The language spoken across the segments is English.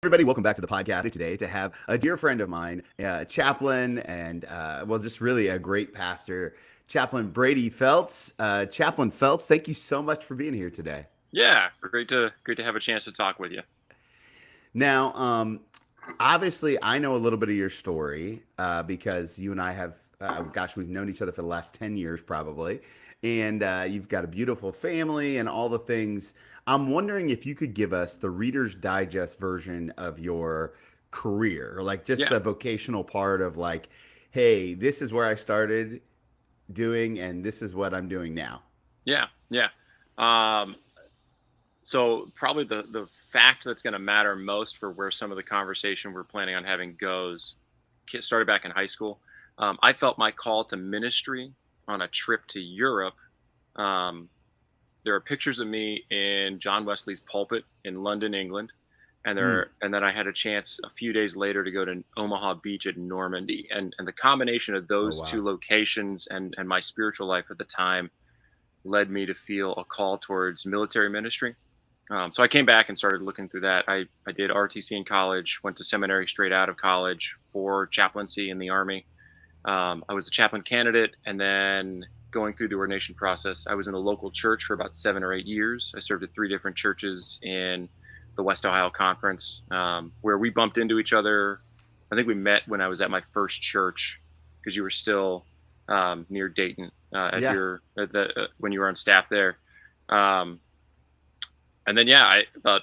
Everybody, welcome back to the podcast today to have a dear friend of mine, chaplain, and just really a great pastor, Chaplain Brady Feltz. Chaplain Feltz, thank you so much for being here today. Yeah, great to have a chance to talk with you. Now, obviously, I know a little bit of your story because you and I have, we've known each other for the last 10 years probably. And you've got a beautiful family and all the things. I'm wondering if you could give us the Reader's Digest version of your career, or like just Yeah, the vocational part of like, hey, this is where I started doing, and this is what I'm doing now. yeah. Um, so probably the fact that's going to matter most for where some of the conversation we're planning on having goes started back in high school. I felt my call to ministry on a trip to Europe. Um, there are pictures of me in John Wesley's pulpit in London, England, Mm. and then I had a chance a few days later to go to Omaha Beach at Normandy, and the combination of Oh, those two wow. locations and my spiritual life at the time led me to feel a call towards military ministry. So I came back and started looking through that. I did RTC in college, went to seminary straight out of college for chaplaincy in the Army. I was a chaplain candidate, and then going through the ordination process, I was in a local church for about 7 or 8 years. I served at 3 different churches in the West Ohio Conference, where we bumped into each other. I think we met when I was at my first church because you were still near Dayton Yeah. when you were on staff there. Um, and then about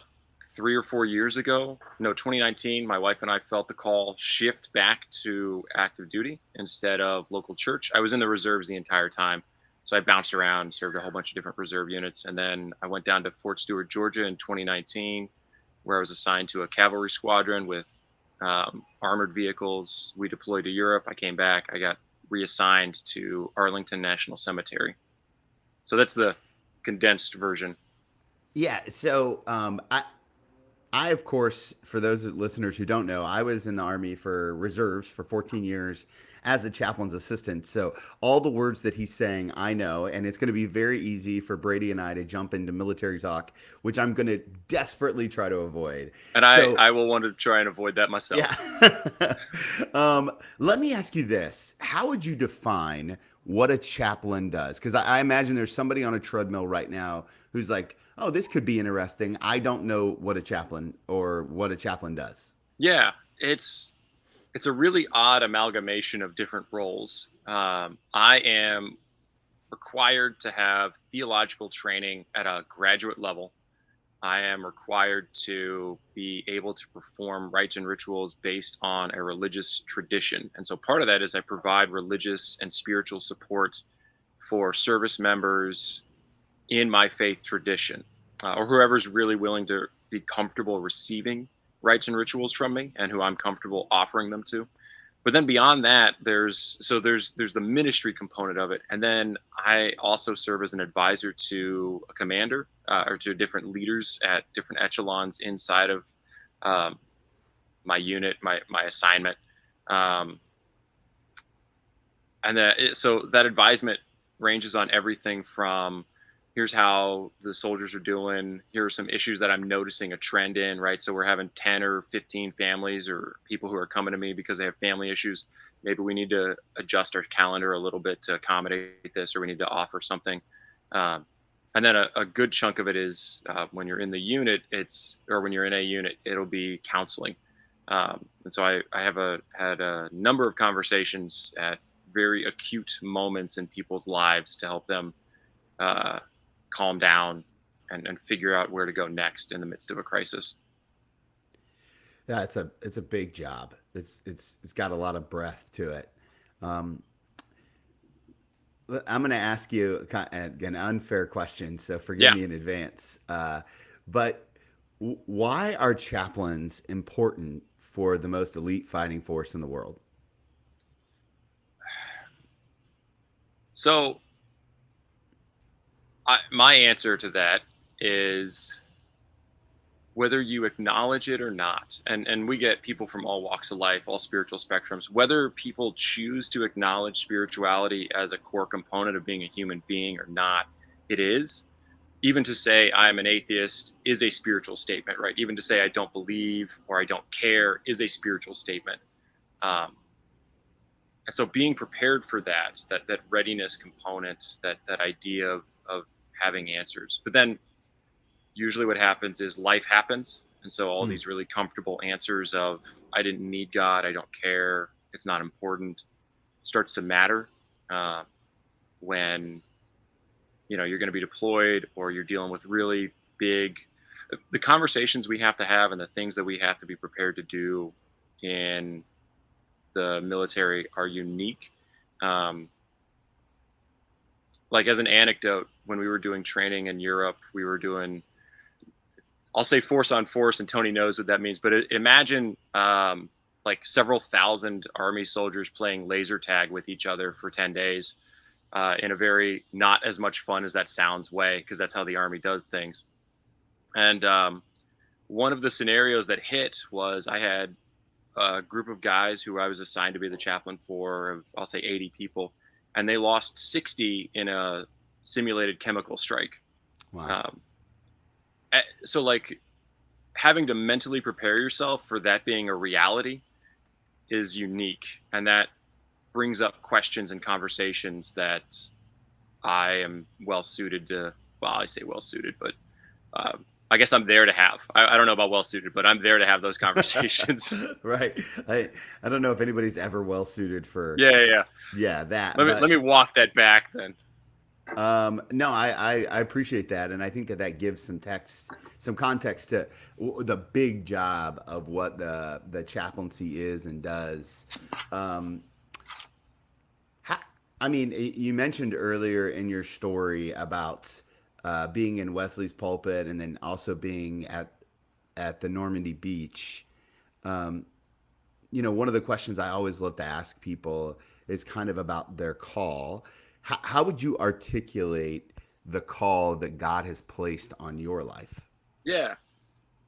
3 or 4 years ago, no, 2019, my wife and I felt the call shift back to active duty instead of local church. I was in the reserves the entire time, so I bounced around, served a whole bunch of different reserve units, and then I went down to Fort Stewart, Georgia, in 2019, where I was assigned to a cavalry squadron with armored vehicles. We deployed to Europe. I came back. I got reassigned to Arlington National Cemetery. So that's the condensed version. Yeah. So I, of course, for those listeners who don't know, I was in the Army for reserves for 14 years as a chaplain's assistant. So all the words that he's saying, I know, and it's going to be very easy for Brady and I to jump into military talk, which I'm going to desperately try to avoid. And So, I will want to try and avoid that yeah. myself. Let me ask you this. How would you define what a chaplain does? Because I imagine there's somebody on a treadmill right now who's like, oh, this could be interesting. I don't know what a chaplain or what a chaplain does. Yeah, it's a really odd amalgamation of different roles. I am required to have theological training at a graduate level. I am required to be able to perform rites and rituals based on a religious tradition. And so part of that is I provide religious and spiritual support for service members in my faith tradition, or whoever's really willing to be comfortable receiving rites and rituals from me and who I'm comfortable offering them to. But then beyond that, there's the ministry component of it, and then I also serve as an advisor to a commander or to different leaders at different echelons inside of um, my unit, my assignment, um, so that advisement ranges on everything from here's how the soldiers are doing. Here are some issues that I'm noticing a trend in, right? So we're having 10 or 15 families or people who are coming to me because they have family issues. Maybe we need to adjust our calendar a little bit to accommodate this, or we need to offer something. Um, and then a good chunk of it is when you're in the unit, when you're in a unit, it'll be counseling. And so I have had a number of conversations at very acute moments in people's lives to help them uh, calm down and figure out where to go next in the midst of a crisis. Yeah, it's a big job. It's got a lot of breath to it. Um, I'm going to ask you an unfair question, so forgive Yeah. me in advance. But why are chaplains important for the most elite fighting force in the world? So my answer to that is whether you acknowledge it or not. And we get people from all walks of life, all spiritual spectrums, whether people choose to acknowledge spirituality as a core component of being a human being or not, it is. even to say I'm an atheist is a spiritual statement, right? Even to say I don't believe or I don't care is a spiritual statement. Um, and so being prepared for that readiness component, that idea of having answers. But then usually what happens is life happens. And so all Mm. these really comfortable answers of I didn't need God, I don't care, it's not important, starts to matter uh, when you're going to be deployed or you're dealing with really big the conversations we have to have and the things that we have to be prepared to do in the military are unique. Um, like as an anecdote, when we were doing training in Europe, we were doing, I'll say force on force, and Tony knows what that means. But imagine like several thousand Army soldiers playing laser tag with each other for 10 days in a very not as much fun as that sounds way, because that's how the Army does things. And one of the scenarios that hit was I had a group of guys who I was assigned to be the chaplain for, I'll say 80 people, and they lost 60 in a simulated chemical strike. Wow. So like having to mentally prepare yourself for that being a reality is unique, and that brings up questions and conversations that I am well suited to. Well, I say well suited, but I guess I'm there to have. I don't know about well suited, but I'm there to have those conversations. Right. I don't know if anybody's ever well suited for Yeah. that. Let me walk that back then. No, I appreciate that, and I think that gives some context to the big job of what the chaplaincy is and does. I mean, you mentioned earlier in your story about being in Wesley's pulpit and then also being at the Normandy beach. One of the questions I always love to ask people is kind of about their call. How would you articulate the call that God has placed on your life? Yeah.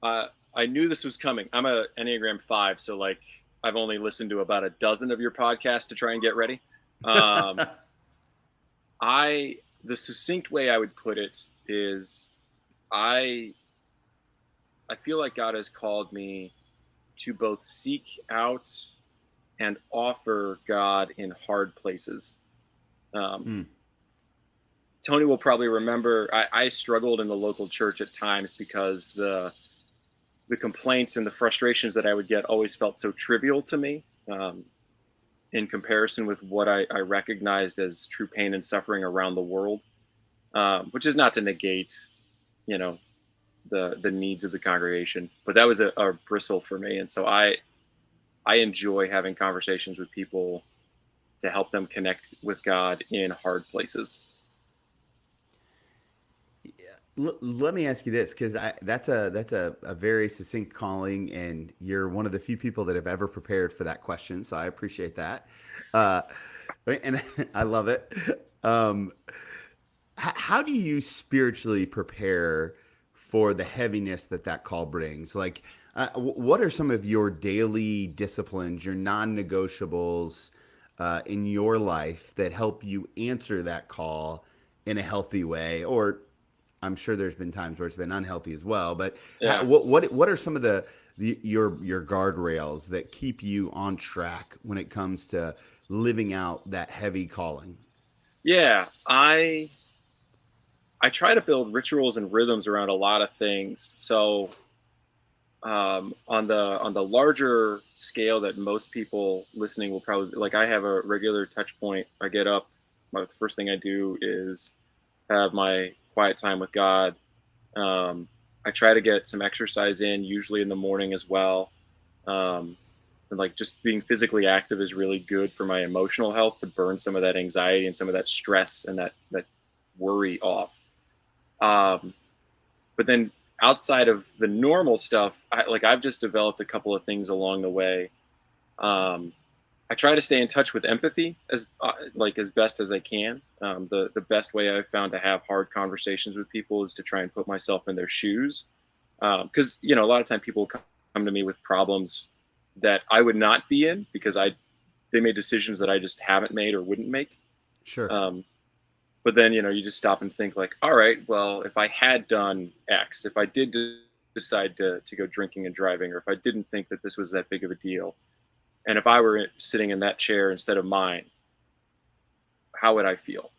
I knew this was coming. I'm a Enneagram 5, so like I've only listened to about a dozen of your podcasts to try and get ready. The succinct way I would put it is I feel like God has called me to both seek out and offer God in hard places. Tony will probably remember I struggled in the local church at times because the complaints and the frustrations that I would get always felt so trivial to me in comparison with what I recognized as true pain and suffering around the world, which is not to negate, the needs of the congregation, but that was a bristle for me. And so I enjoy having conversations with people to help them connect with God in hard places. Let me ask you this, because that's a very succinct calling, and you're one of the few people that have ever prepared for that question. So I appreciate that, and I love it. How do you spiritually prepare for the heaviness that call brings? Like, what are some of your daily disciplines, your non-negotiables in your life that help you answer that call in a healthy way? Or I'm sure there's been times where it's been unhealthy as well, but Yeah. what are some of your guardrails that keep you on track when it comes to living out that heavy calling? Yeah, I try to build rituals and rhythms around a lot of things. So on the larger scale that most people listening will probably like, I have a regular touch point. I get up, the first thing I do is have my quiet time with God. I try to get some exercise in, usually in the morning as well. And like just being physically active is really good for my emotional health to burn some of that anxiety and some of that stress and that worry off. But then outside of the normal stuff, I've just developed a couple of things along the way. I try to stay in touch with empathy as best as I can. The best way I've found to have hard conversations with people is to try and put myself in their shoes. Because a lot of time people come to me with problems that I would not be in because they made decisions that I just haven't made or wouldn't make. Sure. But then, you just stop and think like, all right, well, if I had done X, if I did decide to go drinking and driving, or if I didn't think that this was that big of a deal, and if I were sitting in that chair instead of mine, how would I feel?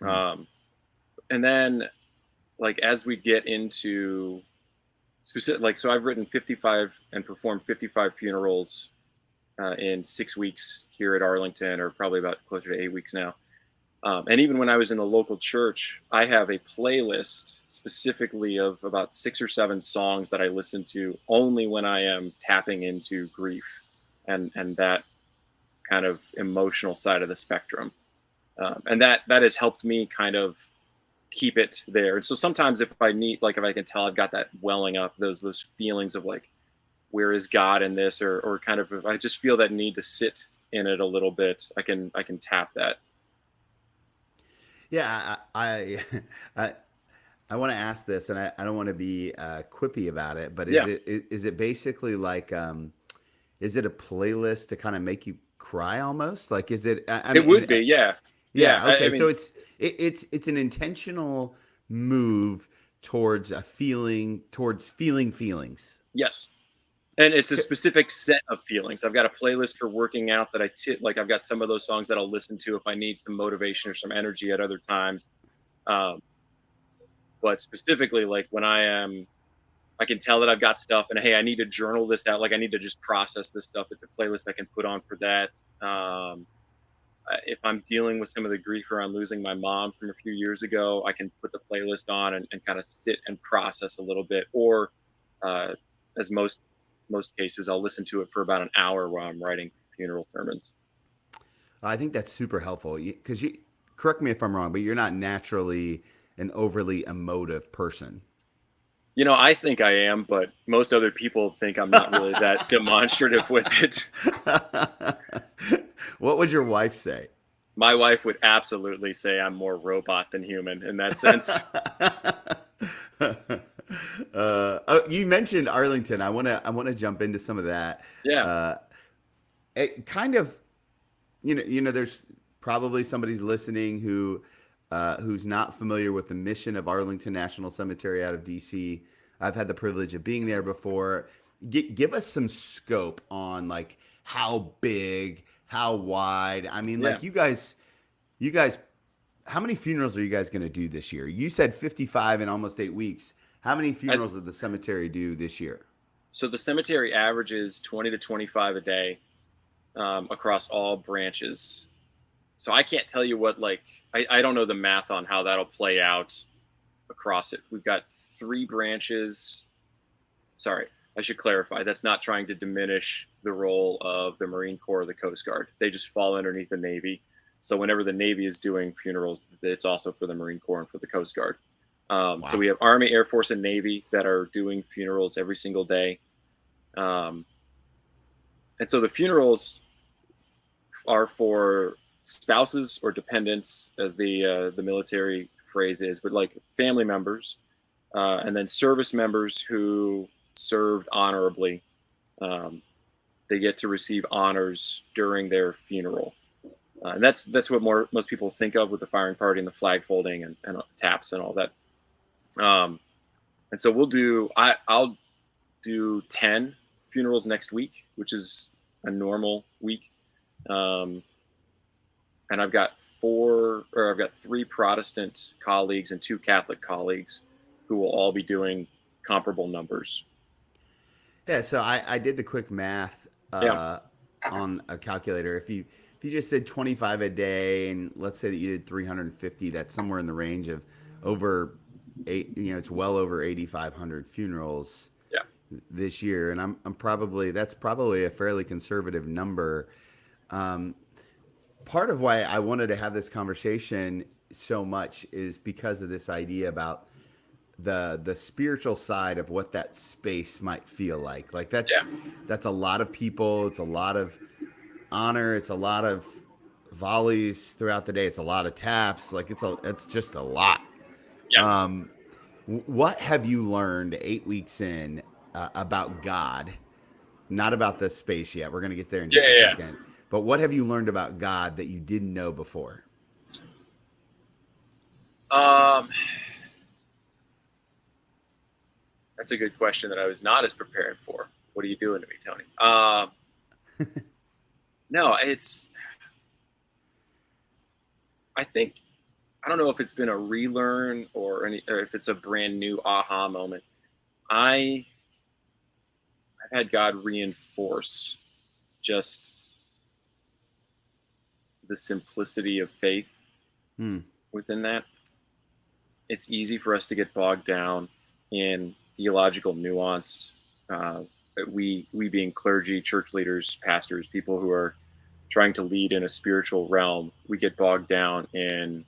Mm. And then, like, as we get into specific, like, so I've written 55 and performed 55 funerals in 6 weeks here at Arlington, or probably about closer to 8 weeks now. And even when I was in the local church, I have a playlist specifically of about 6 or 7 songs that I listen to only when I am tapping into grief and that kind of emotional side of the spectrum. And that has helped me kind of keep it there. And so sometimes if I need, like, if I can tell I've got that welling up, those feelings of like, where is God in this, or kind of, if I just feel that need to sit in it a little bit, I can tap that. Yeah, I, I want to ask this, and I don't want to be quippy about it, but Yeah, is it basically like is it a playlist to kind of make you cry almost? Like, is it? I it mean, would be. Yeah, yeah. yeah, I okay. So mean, it's an intentional move towards towards feeling feelings. yes. And it's a specific set of feelings. I've got a playlist for working out that like. I've got some of those songs that I'll listen to if I need some motivation or some energy at other times. Um, but specifically, like, when I can tell that I've got stuff, and hey, I need to journal this out. Like, I need to just process this stuff. It's a playlist I can put on for that. If I'm dealing with some of the grief around losing my mom from a few years ago, I can put the playlist on and kind of sit and process a little bit. Or, as most cases, I'll listen to it for about an hour while I'm writing funeral sermons. I think that's super helpful because you correct me if I'm wrong, but you're not naturally an overly emotive person. I think I am, but most other people think I'm not really that demonstrative with it. What would your wife say? My wife would absolutely say I'm more robot than human in that sense. Oh, you mentioned Arlington. I want to jump into some of that. Yeah. Uh, it kind of, there's probably somebody's listening who's not familiar with the mission of Arlington National Cemetery out of DC. I've had the privilege of being there before. Give us some scope on like how big, how wide. I mean, Yeah. like you guys, how many funerals are you guys going to do this year? You said 55 in almost 8 weeks. How many I, funerals did the cemetery do this year? so the cemetery averages 20 to 25 a day, across all branches. So I can't tell you what, like, I don't know the math on how that'll play out across it. We've got 3 branches. Sorry, I should clarify. That's not trying to diminish the role of the Marine Corps or the Coast Guard. They just fall underneath the Navy. So whenever the Navy is doing funerals, it's also for the Marine Corps and for the Coast Guard. So Wow. we have Army, Air Force, and Navy that are doing funerals every single day. Um, and so the funerals are for spouses or dependents, as the military phrase is, but like family members, and then service members who served honorably. Um, they get to receive honors during their funeral. And that's what most people think of with the firing party and the flag folding and taps and all that. Um, and so I'll do 10 funerals next week, which is a normal week. Um, and I've got 3 Protestant colleagues and 2 Catholic colleagues who will all be doing comparable numbers. Yeah, so I did the quick math Yeah. on a calculator. If you just did 25 a day, and let's say that you did 350, that's somewhere in the range of over eight. It's well over 8,500 funerals Yeah. this year, and that's probably a fairly conservative number. Um, Part of why I wanted to have this conversation so much is because of this idea about the spiritual side of what that space might feel like. Like Yeah. that's a lot of people. It's a lot of honor. It's a lot of volleys throughout the day. It's a lot of taps. Like it's just a lot. Yeah. Um, what have you learned 8 weeks in about God? Not about the space yet. We're going to get there in Yeah. just a Yeah. second. But what have you learned about God that you didn't know before? Um, that's a good question that I was not as prepared for. What are you doing to me, Tony? No, I think, I don't know if it's been a relearn or if it's a brand new aha moment. I've had God reinforce just the simplicity of faith Hmm. within that. It's easy for us to get bogged down in theological nuance. We being clergy, church leaders, pastors, people who are trying to lead in a spiritual realm, we get bogged down in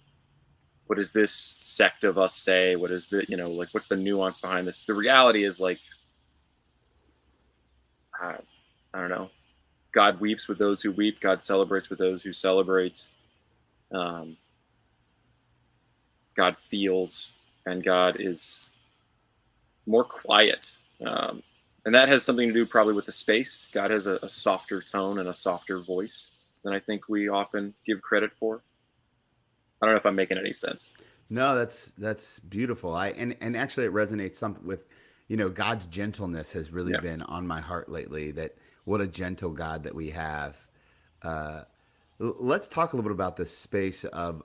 what does this sect of us say? What is the, like, what's the nuance behind this? The reality is like, uh, I don't know. God weeps with those who weep. God celebrates with those who celebrate. Um, God feels, and God is more quiet. And that has something to do probably with the space. God has a softer tone and a softer voice than I think we often give credit for. I don't know if I'm making any sense. No, that's beautiful. And actually it resonates something with, God's gentleness has really Yeah. been on my heart lately. That what a gentle God that we have. Uh, let's talk a little bit about the space of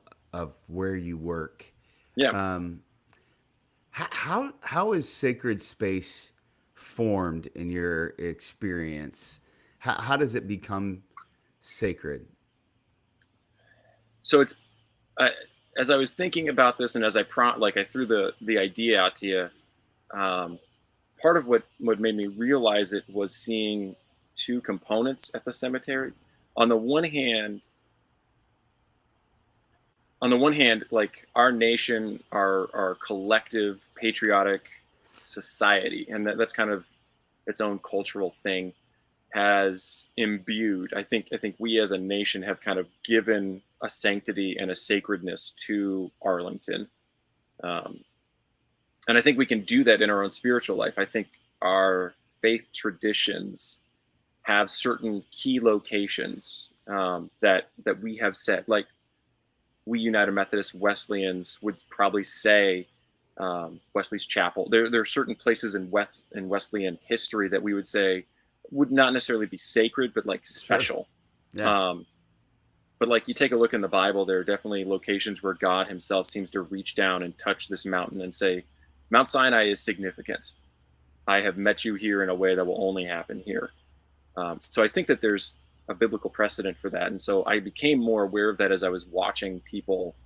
where you work. Yeah. Um, how is sacred space formed in your experience? How does it become sacred? So it's, uh, as I was thinking about this and as I threw the idea out to you, um, part of what made me realize it was seeing two components at the cemetery. On the one hand, like our nation, our collective patriotic society, and that's kind of its own cultural thing, has imbued. I think we as a nation have kind of given a sanctity and a sacredness to Arlington, um, and I think we can do that in our own spiritual life. I think our faith traditions have certain key locations that we have set. Like we United Methodist Wesleyans would probably say Wesley's Chapel. There are certain places in Wesleyan history that we would say would not necessarily be sacred, but like Sure. special. Yeah. Um, but like you take a look in the Bible, there are definitely locations where God Himself seems to reach down and touch this mountain and say, Mount Sinai is significant. I have met you here in a way that will only happen here. So I think that there's a biblical precedent for that. And so I became more aware of that as I was watching people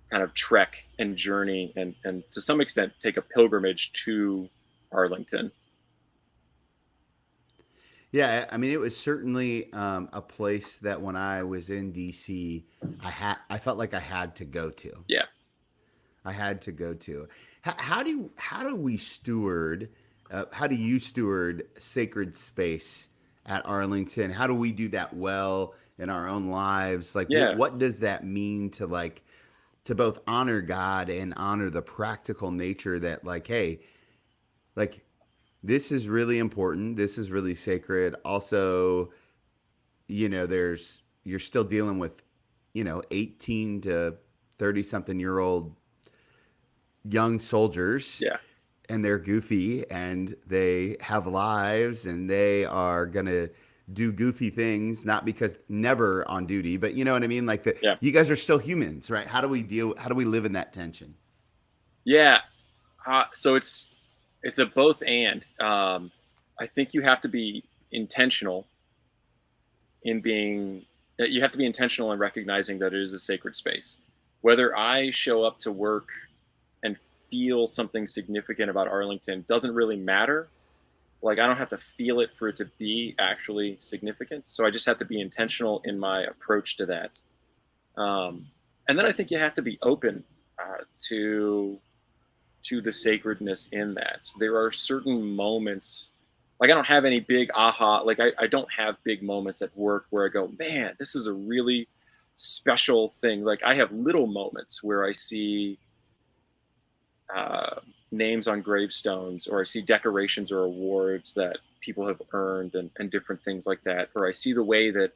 kind of trek and journey and to some extent take a pilgrimage to Arlington. Yeah, I mean, it was certainly a place that when I was in DC, I felt like I had to go to. Yeah. I had to go to. How do we steward? How do you steward sacred space at Arlington? How do we do that well in our own lives? Like, Yeah. what does that mean to to both honor God and honor the practical nature that hey, like this is really important. This is really sacred. Also, there's you're still dealing with, 18 to 30 something year old young soldiers, Yeah. and they're goofy and they have lives and they are going to do goofy things, not because never on duty, but you know what I mean? Like Yeah. you guys are still humans, right? How do we live in that tension? Yeah. So it's a both and. I think you have to be intentional in being. You have to be intentional in recognizing that it is a sacred space. Whether I show up to work and feel something significant about Arlington doesn't really matter. Like I don't have to feel it for it to be actually significant. So I just have to be intentional in my approach to that. Um, and then I think you have to be open to the sacredness in that. There are certain moments, like I don't have any big aha, like I don't have big moments at work where I go, man, this is a really special thing. Like I have little moments where I see uh, names on gravestones, or I see decorations or awards that people have earned, and different things like that. Or I see the way that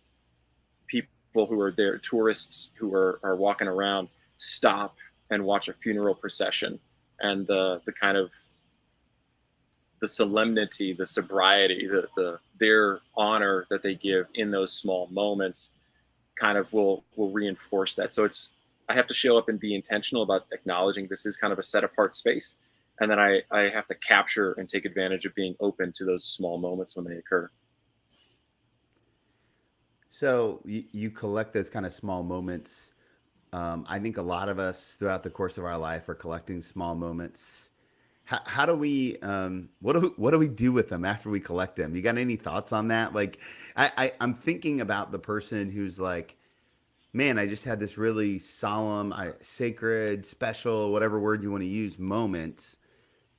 people who are there, tourists who are walking around, stop and watch a funeral procession, and the kind of the solemnity, the sobriety, their honor that they give in those small moments kind of will reinforce that. So I have to show up and be intentional about acknowledging this is kind of a set apart space. And then I have to capture and take advantage of being open to those small moments when they occur. So you collect those kind of small moments. I think a lot of us throughout the course of our life are collecting small moments. How do we, what do we do with them after we collect them? You got any thoughts on that? Like, I'm thinking about the person who's like, man, I just had this really solemn, sacred, special, whatever word you want to use, moment,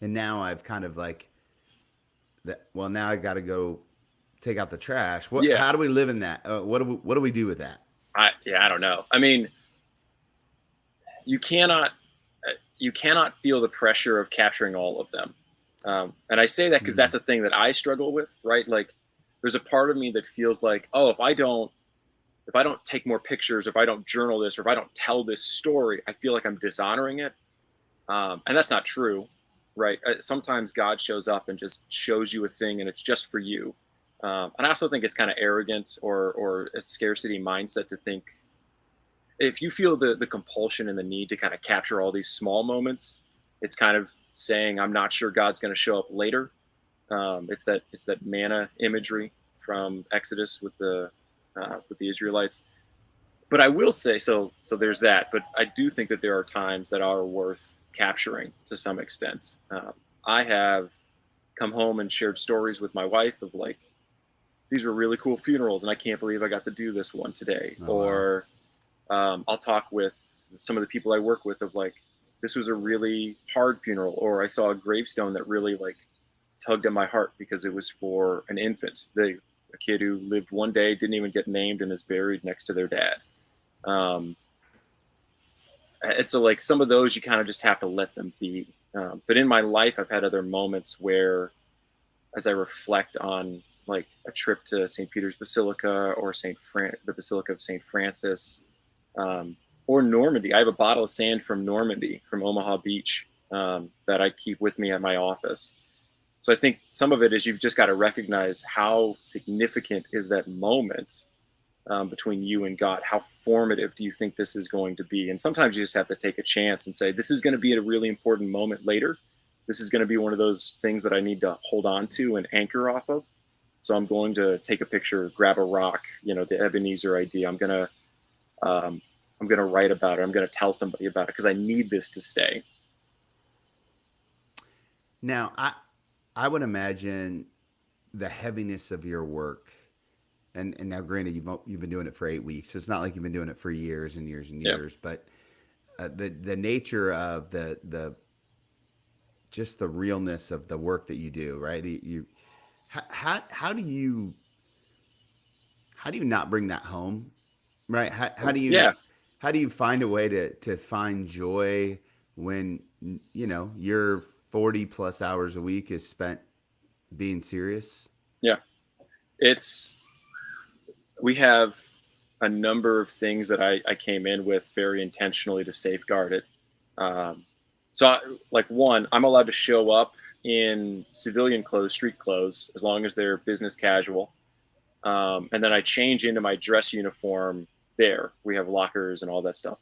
and now I've kind of like that. Well, now I got to go take out the trash. What? Yeah. How do we live in that? What do we do with that? I don't know. I mean, you cannot feel the pressure of capturing all of them. And I say that because that's a thing that I struggle with, right? Like, there's a part of me that feels like, oh, if I don't take more pictures, if I don't journal this, or if I don't tell this story, I feel like I'm dishonoring it. And that's not true, right? Sometimes God shows up and just shows you a thing, and it's just for you. And I also think it's kind of arrogant or a scarcity mindset to think, if you feel the compulsion and the need to kind of capture all these small moments, it's kind of saying, I'm not sure God's going to show up later. It's that manna imagery from Exodus with the Israelites. But I will say, so there's that. But I do think that there are times that are worth capturing to some extent. I have come home and shared stories with my wife of like, these were really cool funerals, and I can't believe I got to do this one today. Oh, or I'll talk with some of the people I work with of like, this was a really hard funeral, or I saw a gravestone that really like tugged at my heart because it was for an infant. A kid who lived one day, didn't even get named, and is buried next to their dad. And so like some of those you kind of just have to let them be. But in my life, I've had other moments where, as I reflect on like a trip to St. Peter's Basilica or the Basilica of St. Francis, or Normandy. I have a bottle of sand from Normandy, from Omaha Beach, that I keep with me at my office. So I think some of it is you've just got to recognize how significant is that moment between you and God. How formative do you think this is going to be? And sometimes you just have to take a chance and say, this is going to be a really important moment later. This is going to be one of those things that I need to hold on to and anchor off of. So I'm going to take a picture, grab a rock, the Ebenezer idea. I'm going to write about it. I'm going to tell somebody about it because I need this to stay. Now, I would imagine the heaviness of your work, and now granted you've been doing it for 8 weeks, so it's not like you've been doing it for years and years and years, but the nature of the just the realness of the work that you do, right? How do you not bring that home, right? How do you find a way to find joy when your 40 plus hours a week is spent being serious? Yeah, we have a number of things that I came in with very intentionally to safeguard it. One, I'm allowed to show up in civilian clothes, street clothes, as long as they're business casual. And then I change into my dress uniform there. We have lockers and all that stuff.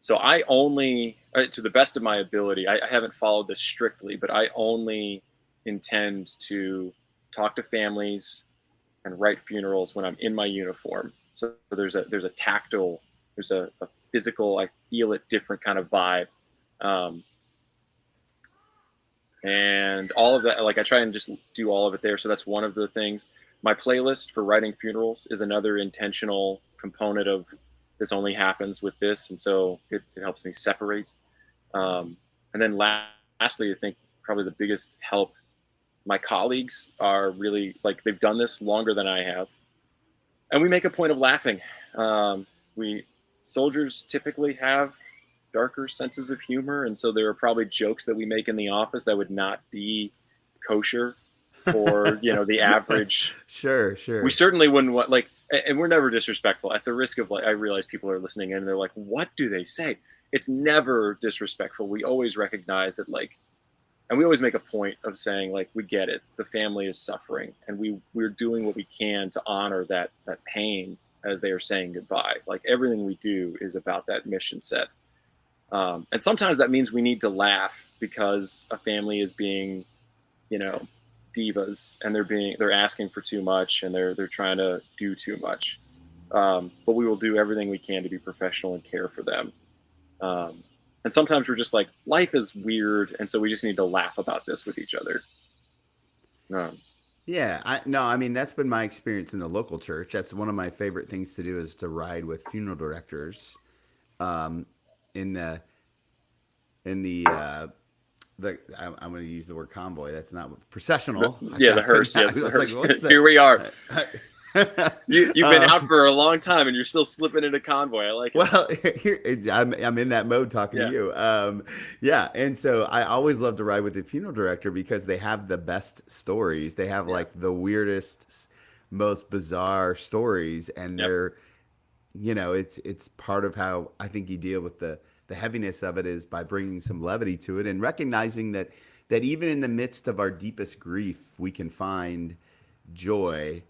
So I only, to the best of my ability, I haven't followed this strictly, but I only intend to talk to families and write funerals when I'm in my uniform. So there's a tactile, there's a physical, I feel it different kind of vibe. And all of that, like I try and just do all of it there. So that's one of the things. My playlist for writing funerals is another intentional component of this only happens with this. And so it helps me separate. And then lastly, I think probably the biggest help, my colleagues are really like, they've done this longer than I have. And we make a point of laughing. Soldiers typically have darker senses of humor. And so there are probably jokes that we make in the office that would not be kosher for, the average. Sure. We certainly wouldn't and we're never disrespectful, at the risk of I realize people are listening in and they're like, what do they say? it's never disrespectful. We always recognize that, like, and we always make a point of saying, like, we get it. The family is suffering, and we're doing what we can to honor that pain as they are saying goodbye. Like, everything we do is about that mission set. And sometimes that means we need to laugh because a family is being, you know, divas, and they're asking for too much, and they're trying to do too much. But we will do everything we can to be professional and care for them. Um, and sometimes we're just like, life is weird, and so we just need to laugh about this with each other. Um, Yeah, I mean that's been my experience in the local church. That's one of my favorite things to do is to ride with funeral directors um, in I'm going to use the word convoy. That's not processional. yeah, the hearse. Yeah, I the was like, hearse. what's that? Here we are. Uh, You've been out for a long time, and you're still slipping into convoy. I like it. well, I'm in that mode talking to Yeah. you. Yeah, and so I always love to ride with the funeral director because they have the best stories. They have Yeah. like the weirdest, most bizarre stories, and Yep. they're it's part of how I think you deal with the heaviness of it is by bringing some levity to it and recognizing that even in the midst of our deepest grief, we can find joy.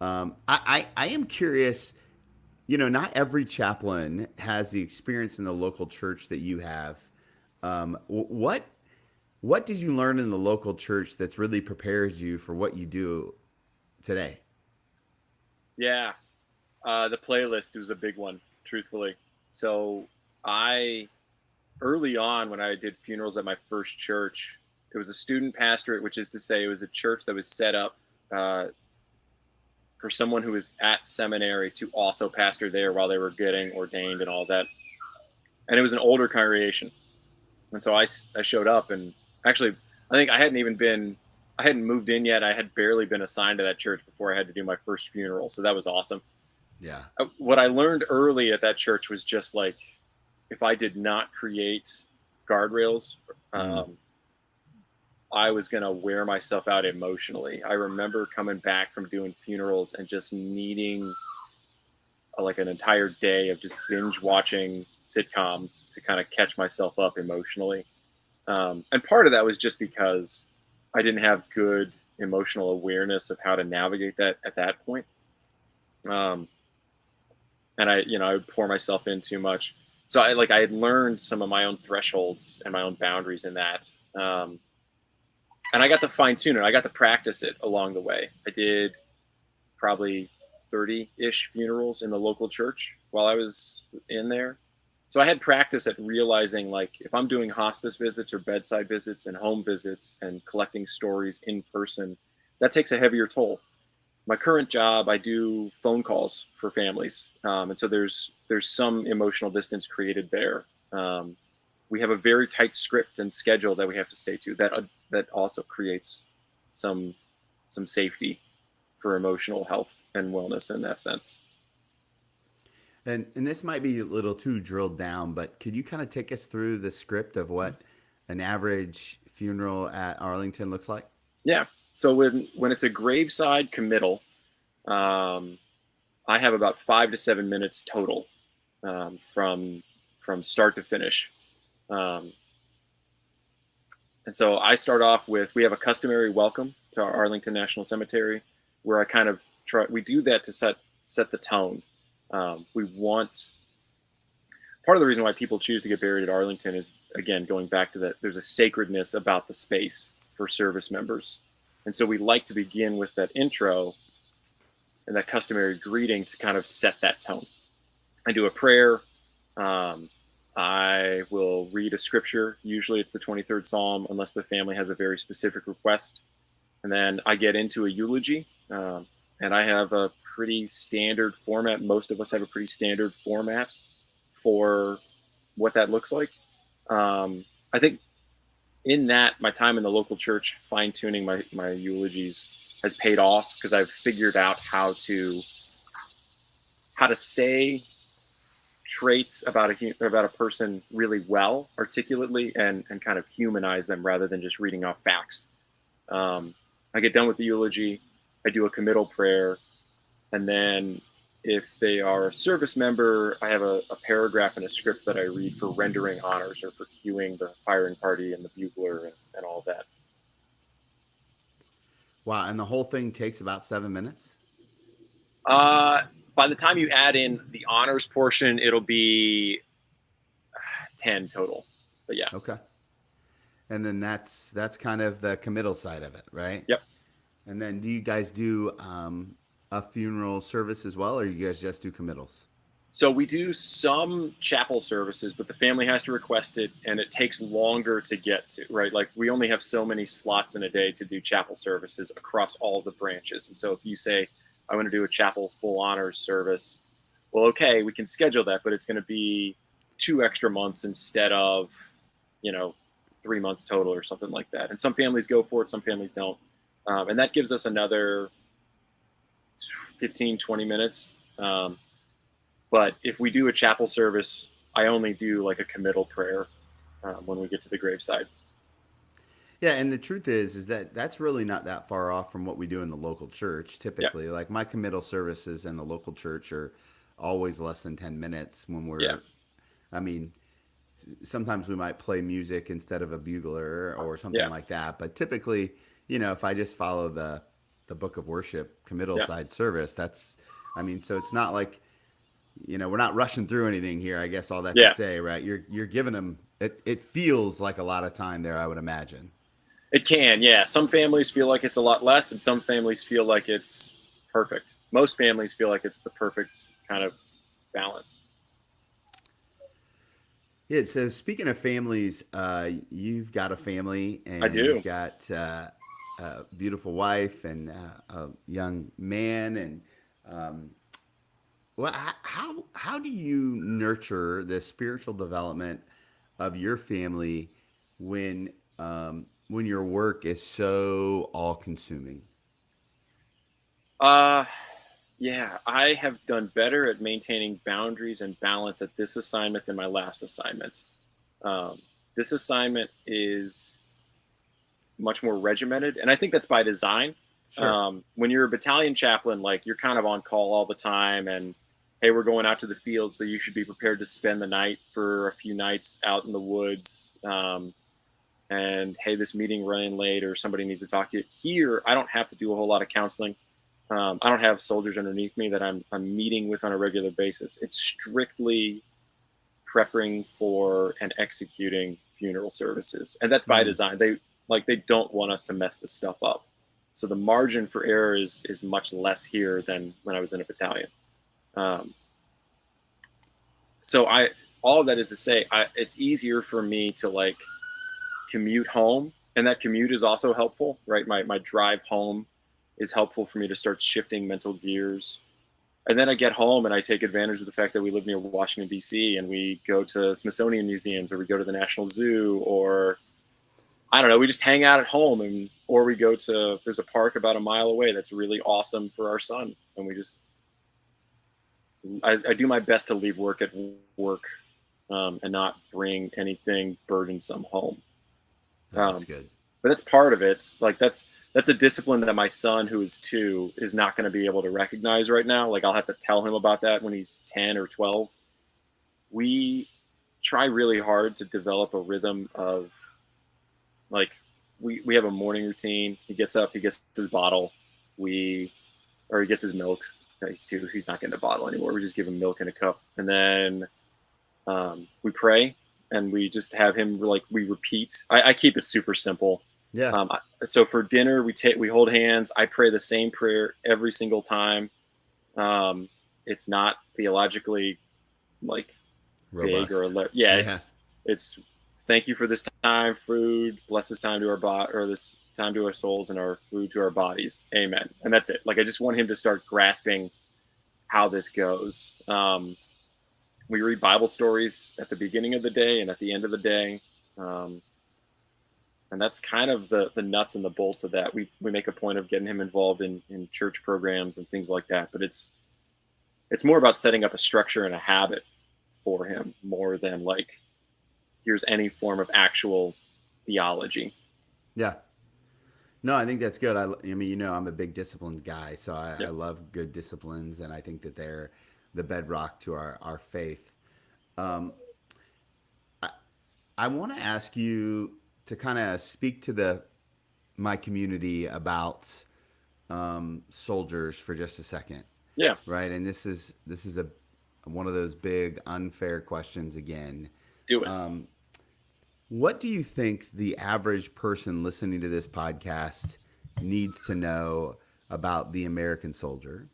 I am curious. Not every chaplain has the experience in the local church that you have. What did you learn in the local church that's really prepares you for what you do today? Yeah. The playlist was a big one, truthfully. So I early on, when I did funerals at my first church, it was a student pastorate, which is to say, it was a church that was set up uh, for someone who was at seminary to also pastor there while they were getting ordained and all that. And it was an older congregation, and so I showed up, and actually, I think I hadn't moved in yet. I had barely been assigned to that church before I had to do my first funeral, so that was awesome. Yeah. What I learned early at that church was just like, if I did not create guardrails, Mm. um, I was going to wear myself out emotionally. I remember coming back from doing funerals and just needing like an entire day of just binge watching sitcoms to kind of catch myself up emotionally. And part of that was just because I didn't have good emotional awareness of how to navigate that at that point. Um, and I would pour myself in too much. So I had learned some of my own thresholds and my own boundaries in that. And I got to fine tune it. I got to practice it along the way. I did probably 30-ish funerals in the local church while I was in there. So I had practice at realizing, like, if I'm doing hospice visits or bedside visits and home visits and collecting stories in person, that takes a heavier toll. My current job, I do phone calls for families, and so there's some emotional distance created there. We have a very tight script and schedule that we have to stay to. That also creates some safety for emotional health and wellness in that sense. And this might be a little too drilled down, but could you kind of take us through the script of what an average funeral at Arlington looks like? Yeah. So when it's a graveside committal, um, I have about 5 to 7 minutes total, from start to finish. Um, and so I start off with, we have a customary welcome to our Arlington National Cemetery, where I kind of we do that to set the tone. We want Part of the reason why people choose to get buried at Arlington is, again, going back to that, there's a sacredness about the space for service members. And so we like to begin with that intro and that customary greeting to kind of set that tone. I do a prayer. I will read a scripture. Usually it's the 23rd Psalm, unless the family has a very specific request. And then I get into a eulogy. And I have a pretty standard format. Most of us have a pretty standard format for what that looks like. I think in that, my time in the local church, fine tuning my eulogies has paid off, because I've figured out how to say traits about a person really well, articulately, and kind of humanize them rather than just reading off facts. I get done with the eulogy, I do a committal prayer, and then If they are a service member, I have a paragraph in a script that I read for rendering honors or for cueing the firing party and the bugler and all that. Wow, and the whole thing takes about 7 minutes. Uh, by the time you add in the honors portion, it'll be 10 total. But yeah. Okay. And then that's kind of the committal side of it, right? Yep. And then do you guys do a funeral service as well, or you guys just do committals? So we do some chapel services, but the family has to request it, and it takes longer to get to, right? Like we only have so many slots in a day to do chapel services across all the branches. And so if you say, I want to do a chapel full honors service, well, okay, we can schedule that, but it's going to be 2 extra months instead of, 3 months total or something like that. And some families go for it, some families don't. And that gives us another 15, 20 minutes. But if we do a chapel service, I only do like a committal prayer when we get to the graveside. Yeah, and the truth is that that's really not that far off from what we do in the local church. Yeah, Typically, like my committal services in the local church are always less than 10 minutes. When yeah, I mean, sometimes we might play music instead of a bugler or something yeah, like that. But typically, if I just follow the book of worship committal yeah, side service, so it's not like we're not rushing through anything here. I guess all that to yeah. say, right? You're giving them it feels like a lot of time there, I would imagine. It can, yeah. Some families feel like it's a lot less, and some families feel like it's perfect. Most families feel like it's the perfect kind of balance. Yeah. So speaking of families, you've got a family I and do. you've got a beautiful wife and a young man. And well, how do you nurture the spiritual development of your family when your work is so all consuming? Uh, yeah, I have done better at maintaining boundaries and balance at this assignment than my last assignment. Um, this assignment is much more regimented, and I think that's by design. Sure. When you're a battalion chaplain, like you're kind of on call all the time, and hey, we're going out to the field, so you should be prepared to spend the night for a few nights out in the woods. And hey, this meeting running late, or somebody needs to talk to you. Here, I don't have to do a whole lot of counseling. I don't have soldiers underneath me that I'm meeting with on a regular basis. It's strictly prepping for and executing funeral services, and that's by Mm. design. They don't want us to mess this stuff up, so the margin for error is much less here than when I was in a battalion. Um, so I all of that is to say, it's easier for me to like commute home, and that commute is also helpful, right? My drive home is helpful for me to start shifting mental gears. And then I get home and I take advantage of the fact that we live near Washington, D.C., and we go to Smithsonian museums, or we go to the National Zoo, or I don't know, we just hang out at home, or we go to, there's a park about a mile away that's really awesome for our son. And I do my best to leave work at work, and not bring anything burdensome home. That's Um, good. but that's part of it. Like that's a discipline that my son, who is 2, is not going to be able to recognize right now. Like I'll have to tell him about that when he's 10 or 12. We try really hard to develop a rhythm of like we have a morning routine. He gets up, he gets his bottle, he gets his milk. He's 2, he's not getting a bottle anymore. We just give him milk in a cup, and then we pray, and we just have him like we repeat. I keep it super simple. Yeah. So for dinner, we hold hands. I pray the same prayer every single time. It's not theologically like big or Robust. yeah. Yeah. It's thank you for this time, food. Bless this time to our or this time to our souls, and our food to our bodies. Amen. And that's it. Like I just want him to start grasping how this goes. We read Bible stories at the beginning of the day and at the end of the day. And that's kind of the nuts and the bolts of that. We make a point of getting him involved in church programs and things like that. But it's more about setting up a structure and a habit for him more than like, here's any form of actual theology. Yeah. No, I think that's good. I mean, I'm a big disciplined guy, so I Yep. love good disciplines, and I think that they're the bedrock to our faith. Um, I, I want to ask you to kind of speak to the my community about soldiers for just a second, Yeah. right? And this is a one of those big unfair questions again. Do it. Um, what do you think the average person listening to this podcast needs to know about the American soldier?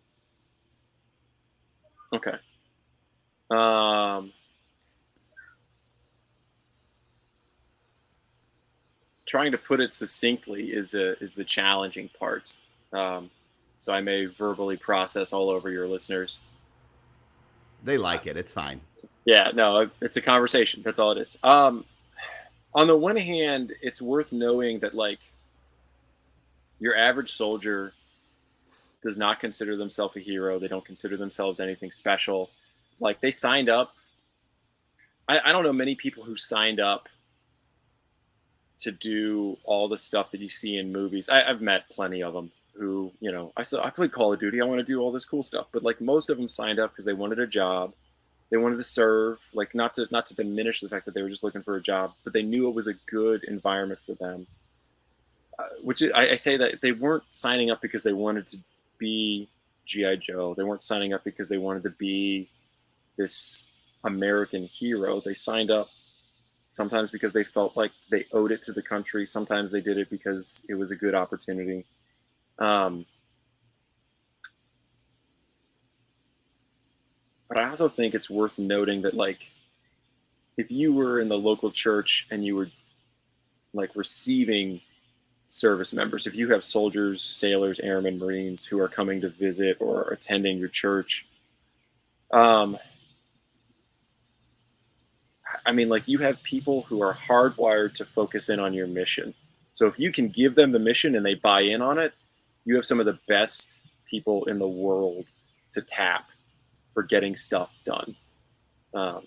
Okay. Um, Trying to put it succinctly is the challenging part. Um, so I may verbally process all over your listeners. They like it. It's fine. Yeah, no, it's a conversation. That's all it is. On the one hand, it's worth knowing that like your average soldier does not consider themselves a hero. They don't consider themselves anything special. Like they signed up. I don't know many people who signed up to do all the stuff that you see in movies. I've met plenty of them who, I played Call of Duty. I want to do all this cool stuff. But like most of them signed up because they wanted a job. They wanted to serve, like not to diminish the fact that they were just looking for a job, but they knew it was a good environment for them. I say that they weren't signing up because they wanted to be GI Joe. They weren't signing up because they wanted to be this American hero. They signed up sometimes because they felt like they owed it to the country. Sometimes they did it because it was a good opportunity. Um, but I also think it's worth noting that like if you were in the local church and you were like receiving service members, if you have soldiers, sailors, airmen, Marines who are coming to visit or attending your church, um, I mean, like you have people who are hardwired to focus in on your mission. So if you can give them the mission and they buy in on it, you have some of the best people in the world to tap for getting stuff done. Um,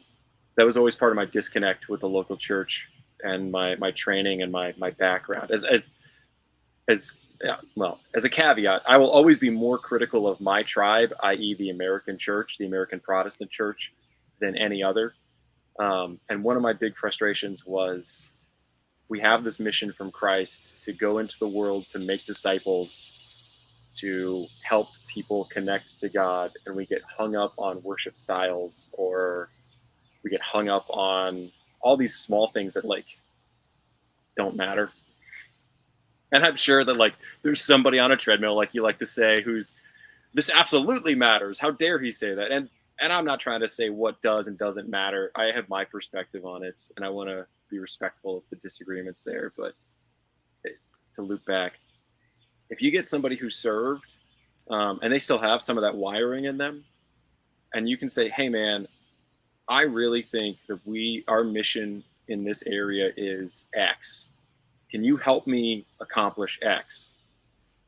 that was always part of my disconnect with the local church and my training and my background. As yeah, well, as a caveat, I will always be more critical of my tribe, i.e., the American church, the American Protestant church, than any other. And one of my big frustrations was we have this mission from Christ to go into the world to make disciples, to help people connect to God, and we get hung up on worship styles, or we get hung up on all these small things that like don't matter. And I'm sure that like there's somebody on a treadmill, like you like to say, who's this absolutely matters. How dare he say that? And I'm not trying to say what does and doesn't matter. I have my perspective on it, and I want to be respectful of the disagreements there. But to loop back, if you get somebody who served and they still have some of that wiring in them, and you can say, "Hey, man, I really think that our mission in this area is X. Can you help me accomplish X?"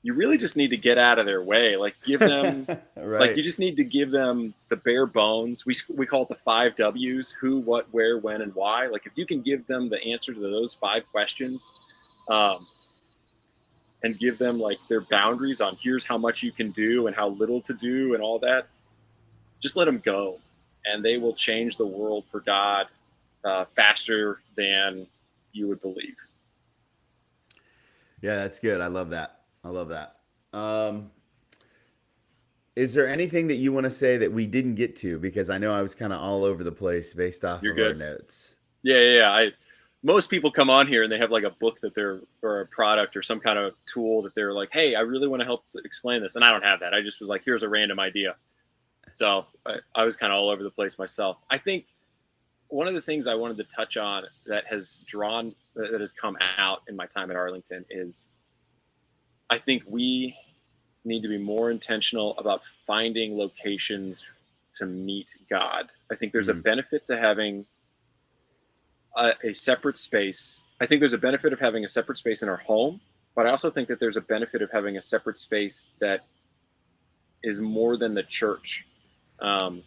You really just need to get out of their way. Like give them, like Right. you just need to give them the bare bones. We call it the 5 W's: who, what, where, when, and why. Like if you can give them the answer to those 5 questions, um, and give them like their boundaries on here's how much you can do and how little to do and all that, just let them go, and they will change the world for God faster than you would believe. Yeah, that's good. I love that. I love that. Is there anything that you want to say that we didn't get to? Because I know I was kind of all over the place based off You're of our good. notes. Yeah. Most people come on here and they have like a book that they're, or a product or some kind of tool that they're like, hey, I really want to help explain this. And I don't have that. I just was like, here's a random idea. So I was kind of all over the place myself. I think one of the things I wanted to touch on that has come out in my time at Arlington is I think we need to be more intentional about finding locations to meet God. I think there's a Mm, benefit to having a separate space. I think there's a benefit of having a separate space in our home, but I also think that there's a benefit of having a separate space that is more than the church. Um,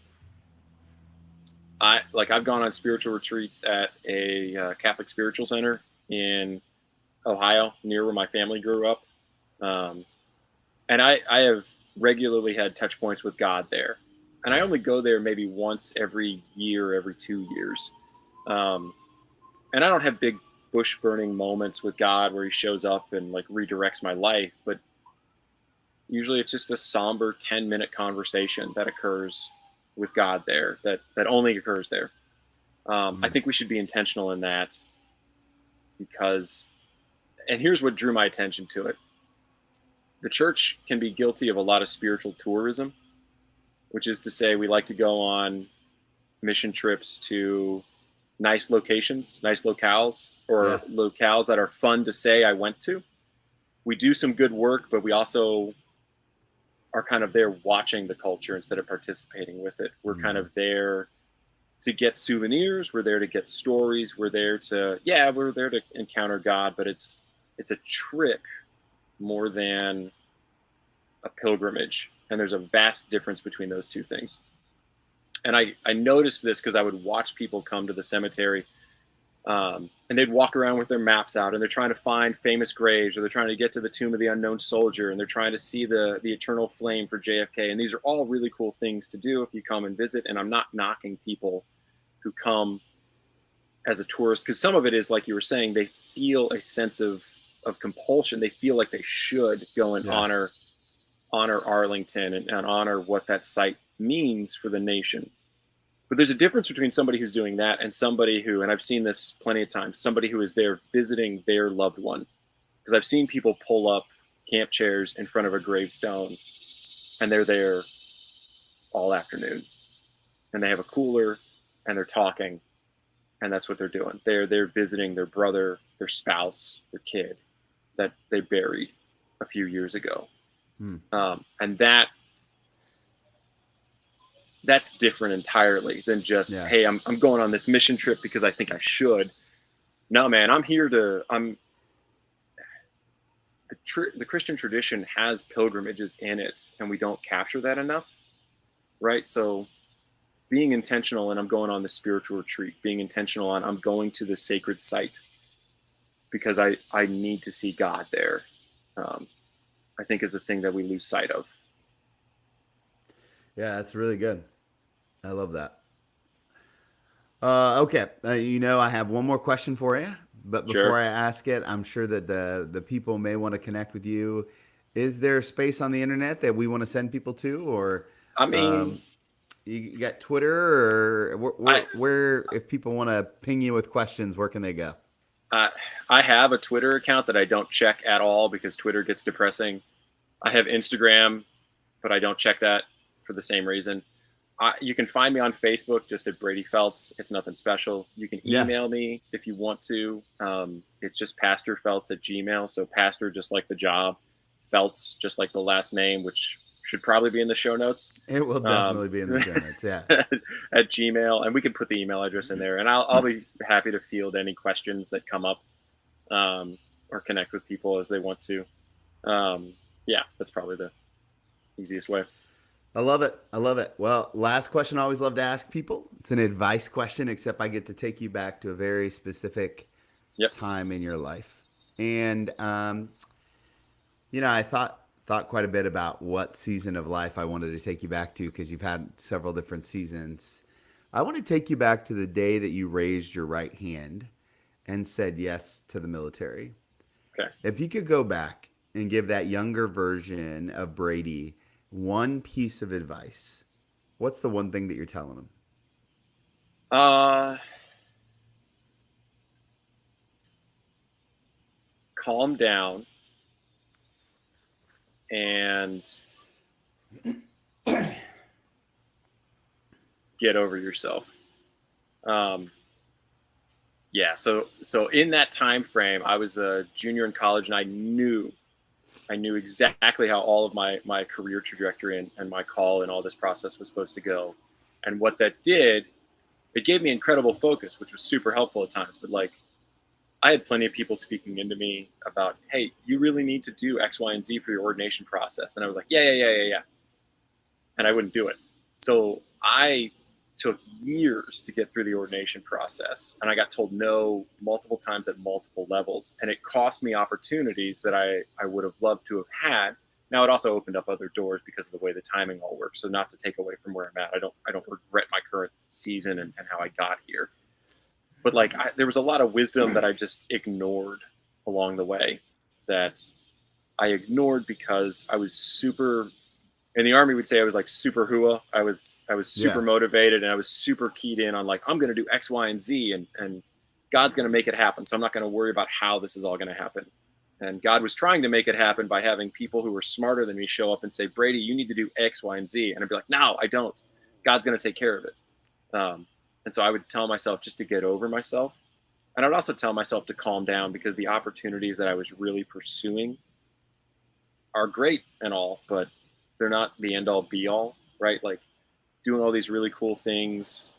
I've gone on spiritual retreats at a Catholic spiritual center in Ohio, near where my family grew up. Um, and I have regularly had touch points with God there. And I Yeah. only go there maybe once every year, every 2 years. Um, and I don't have big bush burning moments with God where he shows up and like redirects my life, but usually it's just a somber 10-minute conversation that occurs with God there, that only occurs there. I Mm. think we should be intentional in that because, and here's what drew my attention to it. The church can be guilty of a lot of spiritual tourism, which is to say, we like to go on mission trips to nice locations, nice locales, or Yeah. locales that are fun to say I went to. We do some good work, but we also are kind of there watching the culture instead of participating with it. We're kind Mm. of there to get souvenirs. We're there to get stories. We're there to, yeah, we're there to encounter God, but it's a trip more than a pilgrimage. And there's a vast difference between those two things. And I noticed this because I would watch people come to the cemetery, and they'd walk around with their maps out and they're trying to find famous graves, or they're trying to get to the tomb of the unknown soldier, and they're trying to see the eternal flame for JFK. And these are all really cool things to do if you come and visit. And I'm not knocking people who come as a tourist, because some of it is like you were saying, they feel a sense of compulsion. They feel like they should go and Yeah. honor Arlington, and honor what that site means for the nation. But there's a difference between somebody who's doing that and somebody who, and I've seen this plenty of times, somebody who is there visiting their loved one. Because I've seen people pull up camp chairs in front of a gravestone and they're there all afternoon. And they have a cooler and they're talking, and that's what they're doing. They're visiting their brother, their spouse, their kid that they buried a few years ago. Mm. And that's different entirely than just, Yeah. hey, I'm going on this mission trip because I think I should. No, man, the Christian tradition has pilgrimages in it, and we don't capture that enough, right? So being intentional, and I'm going on the spiritual retreat, being intentional on, I'm going to the sacred site because I need to see God there, um, I think is a thing that we lose sight of. Yeah, that's really good. I love that. Okay, I have one more question for you, but before Sure. I ask it, I'm sure that the people may want to connect with you. Is there space on the internet that we want to send people to, or I mean, um, you got Twitter, or I where if people want to ping you with questions, where can they go? I, I have a Twitter account that I don't check at all because Twitter gets depressing. I have Instagram, but I don't check that for the same reason. You can find me on Facebook just at Brady Feltz. It's nothing special. You can Yeah, email me if you want to. It's just pastorfeltz at Gmail. So pastor, just like the job, Feltz, just like the last name, which should probably be in the show notes. it will Um, definitely be in the show notes. Yeah. at Gmail, and we can put the email address in there. And I'll be happy to field any questions that come up, or connect with people as they want to. Yeah, that's probably the easiest way. I love it. I love it. Well, last question I always love to ask people. It's an advice question, except I get to take you back to a very specific Yep. time in your life. And I thought quite a bit about what season of life I wanted to take you back to because you've had several different seasons. I want to take you back to the day that you raised your right hand and said yes to the military. Okay. If you could go back and give that younger version of Brady one piece of advice, what's the one thing that you're telling him? Uh, Calm down and get over yourself. Um, yeah. So in that time frame, I was a junior in college, and I knew exactly how all of my career trajectory and my call and all this process was supposed to go. And what that did, it gave me incredible focus, which was super helpful at times. But like, I had plenty of people speaking into me about, hey, you really need to do X, Y, and Z for your ordination process. And I was like, yeah. And I wouldn't do it. So I took years to get through the ordination process. And I got told no multiple times at multiple levels. And it cost me opportunities that I would have loved to have had. Now it also opened up other doors because of the way the timing all works. So not to take away from where I'm at, I don't regret my current season and how I got here. But like there was a lot of wisdom that I just ignored along the way, that I ignored because I was super, in the Army we'd say I was like super hua. I was super motivated, and I was super keyed in on like, I'm going to do X, Y, and Z, and God's going to make it happen. So I'm not going to worry about how this is all going to happen. And God was trying to make it happen by having people who were smarter than me show up and say, Brady, you need to do X, Y, and Z. And I'd be like, no, I don't. God's going to take care of it. And so I would tell myself just to get over myself. And I'd also tell myself to calm down, because the opportunities that I was really pursuing are great and all, but they're not the end all be all, right? Like doing all these really cool things,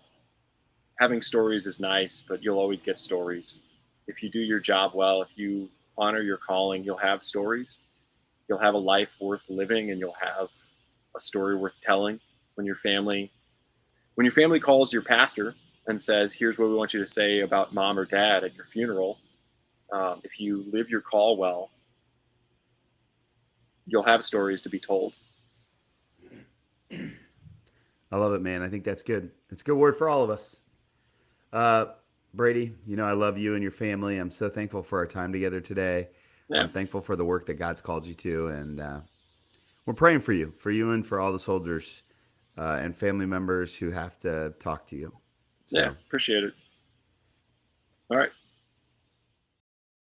having stories is nice, but you'll always get stories. If you do your job well, if you honor your calling, you'll have stories. You'll have a life worth living, and you'll have a story worth telling. When your family calls your pastor and says, here's what we want you to say about mom or dad at your funeral, if you live your call well, you'll have stories to be told. I love it, man. I think that's good. It's a good word for all of us. Brady, I love you and your family. I'm so thankful for our time together today. Yeah. I'm thankful for the work that God's called you to, and we're praying for you and for all the soldiers and family members who have to talk to you. So. Yeah, appreciate it. All right.